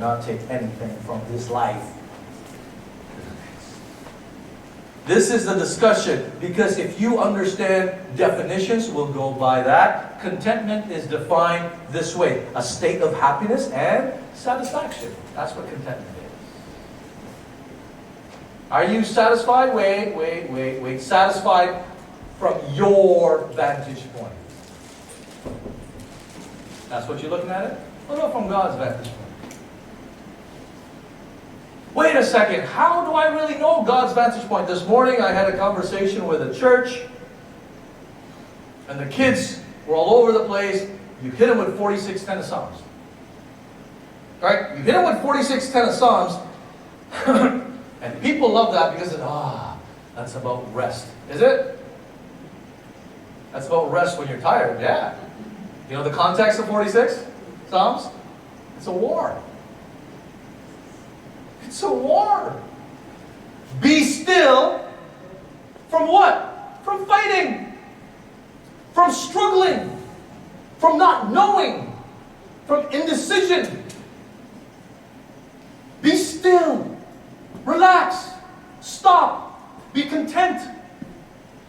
cannot take anything from this life. This is the discussion, because if you understand definitions, we'll go by that. Contentment is defined this way: a state of happiness and satisfaction. That's what contentment is. Are you satisfied? Wait. Satisfied from your vantage point. That's what you're looking at it? What about from God's vantage point? Wait a second, how do I really know God's vantage point? This morning I had a conversation with a church, and the kids were all over the place. You hit them with 46 tenor Psalms. Right? You hit them with 46 tenor Psalms, and people love that because that's about rest. Is it? That's about rest when you're tired, yeah. You know the context of 46 Psalms? It's a war. It's a war. Be still from what? From fighting. From struggling. From not knowing. From indecision. Be still. Relax. Stop. Be content.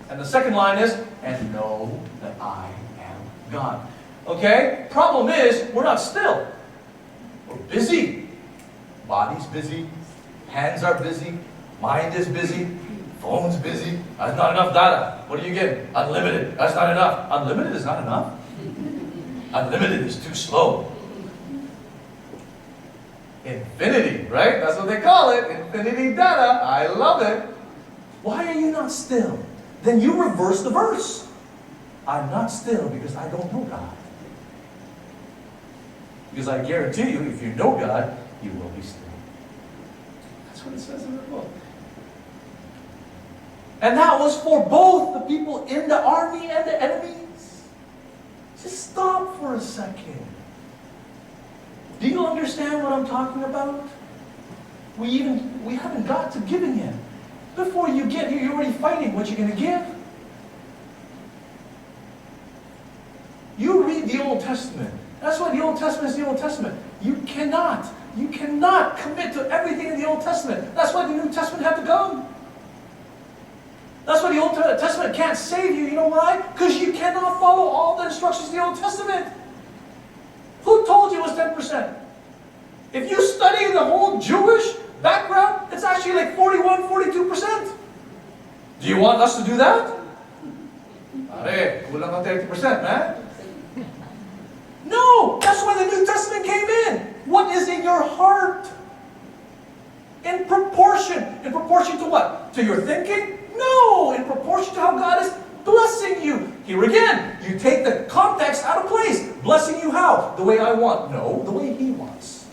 And the second line is, and know that I am God. Okay? Problem is, we're not still. We're busy. Body's busy, hands are busy, mind is busy, phone's busy. That's not enough data. What are you getting? Unlimited. That's not enough. Unlimited is not enough. Unlimited is too slow. Infinity, right? That's what they call it. Infinity data. I love it. Why are you not still? Then you reverse the verse. I'm not still because I don't know God. Because I guarantee you, if you know God, you will be still. That's what it says in the book. And that was for both the people in the army and the enemies. Just stop for a second. Do you understand what I'm talking about? We haven't got to giving yet. Before you get here, you're already fighting what you're going to give. You read the Old Testament. That's why the Old Testament is the Old Testament. You cannot commit to everything in the Old Testament. That's why the New Testament had to come. That's why the Old Testament can't save you. You know why? Because you cannot follow all the instructions of the Old Testament. Who told you it was 10%? If you study the whole Jewish background, it's actually like 41, 42%. Do you want us to do that? Pare, kulang ang 30%, man. No! That's why the New Testament came in. What is in your heart? In proportion. In proportion to what? To your thinking? No! In proportion to how God is blessing you. Here again, you take the context out of place. Blessing you how? The way I want. No, the way He wants.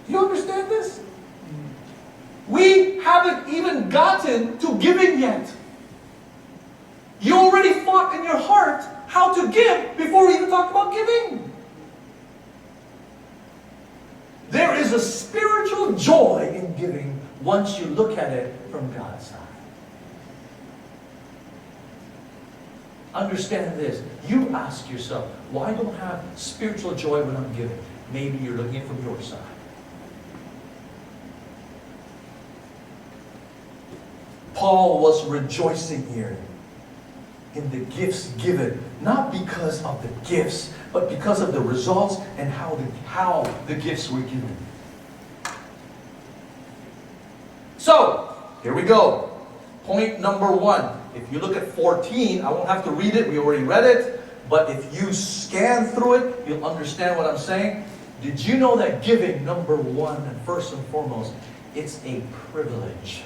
Do you understand this? We haven't even gotten to giving yet. You already fought in your heart how to give before we even talk about giving. There is a spiritual joy in giving once you look at it from God's side. Understand this. You ask yourself, why don't I have spiritual joy when I'm giving? Maybe you're looking from your side. Paul was rejoicing here in the gifts given, not because of the gifts, but because of the results and how the gifts were given. So, here we go. Point number 1. If you look at 14, I won't have to read it, we already read it, but if you scan through it, you'll understand what I'm saying. Did you know that giving, number 1, and first and foremost, it's a privilege.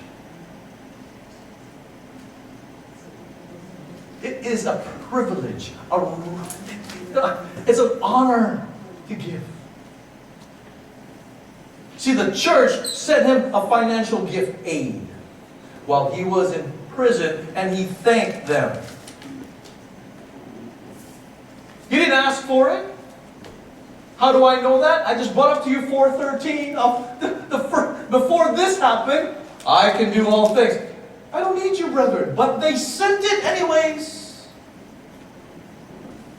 It is a privilege. It's an honor to give. See, the church sent him a financial gift aid while he was in prison, and he thanked them. He didn't ask for it. How do I know that? I just brought up to you 4:13 of before this happened, I can do all things. I don't need you, brethren. But they sent it anyways.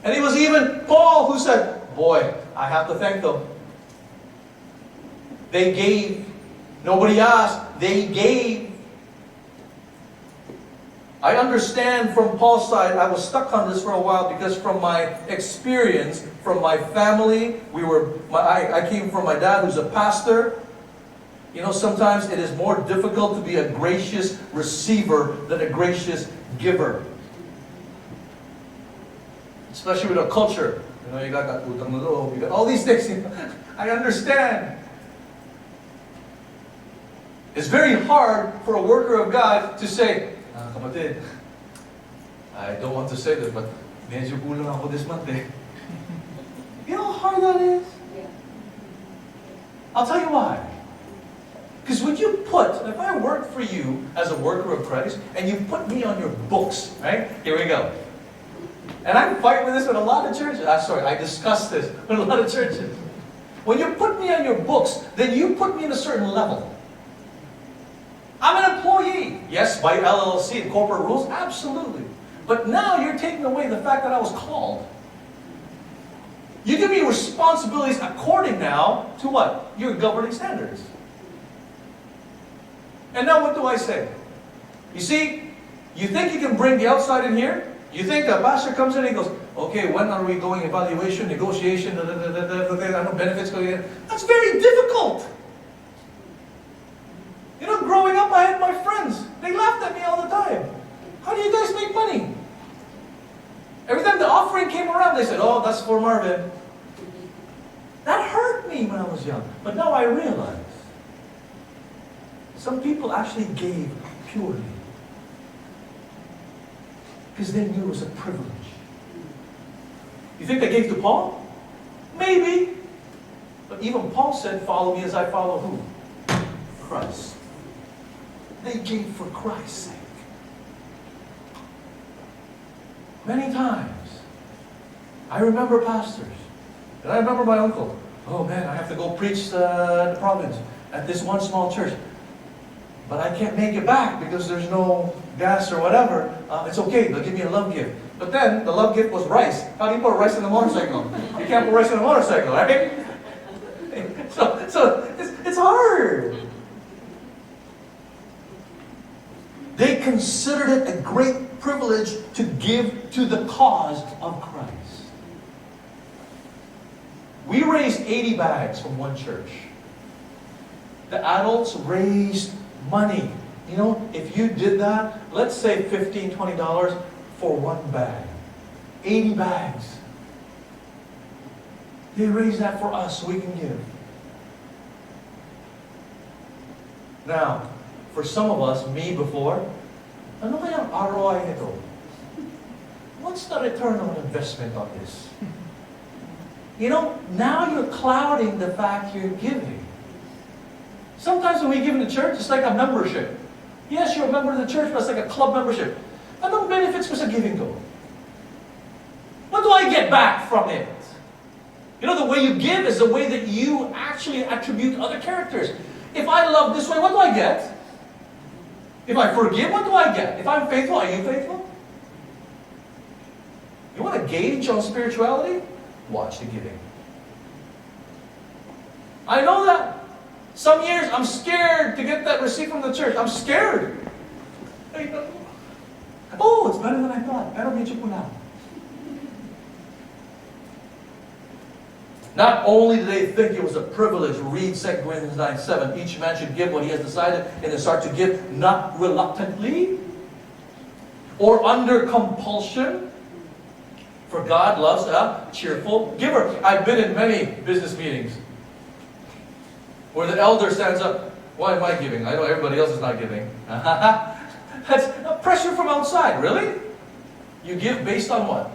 And it was even Paul who said, boy, I have to thank them. They gave. Nobody asked. They gave. I understand from Paul's side, I was stuck on this for a while because from my experience, from my family, I came from my dad who's a pastor. You know, sometimes it is more difficult to be a gracious receiver than a gracious giver. Especially with a culture. You know, you got utang na loob, you got all these things. You know? I understand. It's very hard for a worker of God to say, kapatid, I don't want to say this, but medyo kulang ako this month eh. You know how hard that is? Yeah. I'll tell you why. Because when you if I work for you as a worker of Christ, and you put me on your books, right? Here we go. And I'm fighting with this with a lot of churches. I discussed this with a lot of churches. When you put me on your books, then you put me in a certain level. I'm an employee. Yes, by LLC and corporate rules, absolutely. But now you're taking away the fact that I was called. You give me responsibilities according now to what? Your governing standards. And now what do I say? You see, you think you can bring the outside in here? You think a pastor comes in and he goes, okay, when are we going? Evaluation, negotiation, benefits going in. That's very difficult. You know, growing up, I had my friends. They laughed at me all the time. How do you guys make money? Every time the offering came around, they said, oh, that's for Marvin. That hurt me when I was young. But now I realize some people actually gave purely because they knew it was a privilege. You think they gave to Paul? Maybe. But even Paul said, follow me as I follow who? Christ. They gave for Christ's sake. Many times. I remember pastors. And I remember my uncle. Oh man, I have to go preach the province at this one small church. But I can't make it back because there's no gas or whatever. It's okay, they'll give me a love gift. But then, the love gift was rice. How do you put rice in a motorcycle? You can't put rice in a motorcycle, right? So it's hard. They considered it a great privilege to give to the cause of Christ. We raised 80 bags from one church. The adults raised money. You know, if you did that, let's say $15, $20 for one bag. 80 bags. They raised that for us so we can give. Now, for some of us, me before, ano kaya ang ROI nito? What's the return on investment on this? You know, now you're clouding the fact you're giving. Sometimes when we give in the church, it's like a membership. Yes, you're a member of the church, but it's like a club membership. Anong benefits ko sa giving ko? What do I get back from it? You know, the way you give is the way that you actually attribute other characters. If I love this way, what do I get? If I forgive, what do I get? If I'm faithful, are you faithful? You want to gauge on spirituality? Watch the giving. I know that. Some years, I'm scared to get that receipt from the church. I'm scared. Oh, it's better than I thought. Pero medyo pula. Not only do they think it was a privilege, read 2 Corinthians 9:7, each man should give what he has decided in his heart to give, not reluctantly or under compulsion. For God loves a cheerful giver. I've been in many business meetings where the elder stands up, why am I giving? I know everybody else is not giving. That's a pressure from outside, really? You give based on what?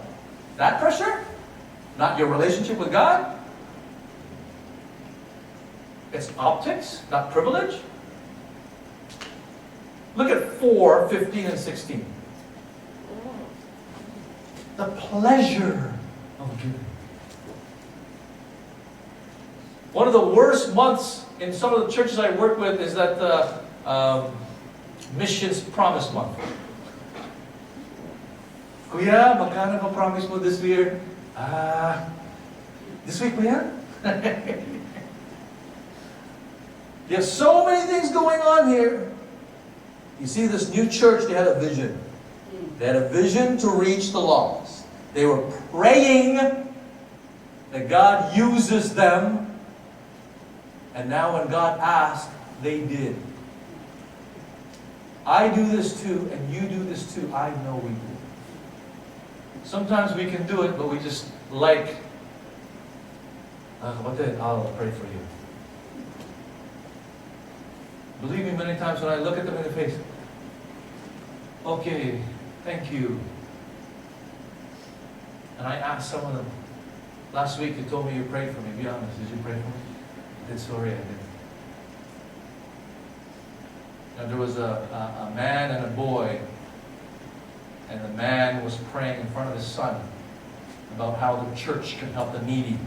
That pressure? Not your relationship with God? It's optics, not privilege? Look at 4, 15, and 16. The pleasure of giving. One of the worst months in some of the churches I work with is that Missions Promise Month. Kuya, magkano ka promise mo this year? This week, kuya? You have so many things going on here. You see, this new church, they had a vision. They had a vision to reach the lost. They were praying that God uses them. And now when God asked, they did. I do this too, and you do this too. I know we do. Sometimes we can do it, but we just like, I'll pray for you. Believe me, many times when I look at them in the face, okay, thank you. And I asked some of them, last week you told me you prayed for me. Be honest, did you pray for me? I did, sorry, I did. And there was a man and a boy, and the man was praying in front of his son about how the church can help the needy.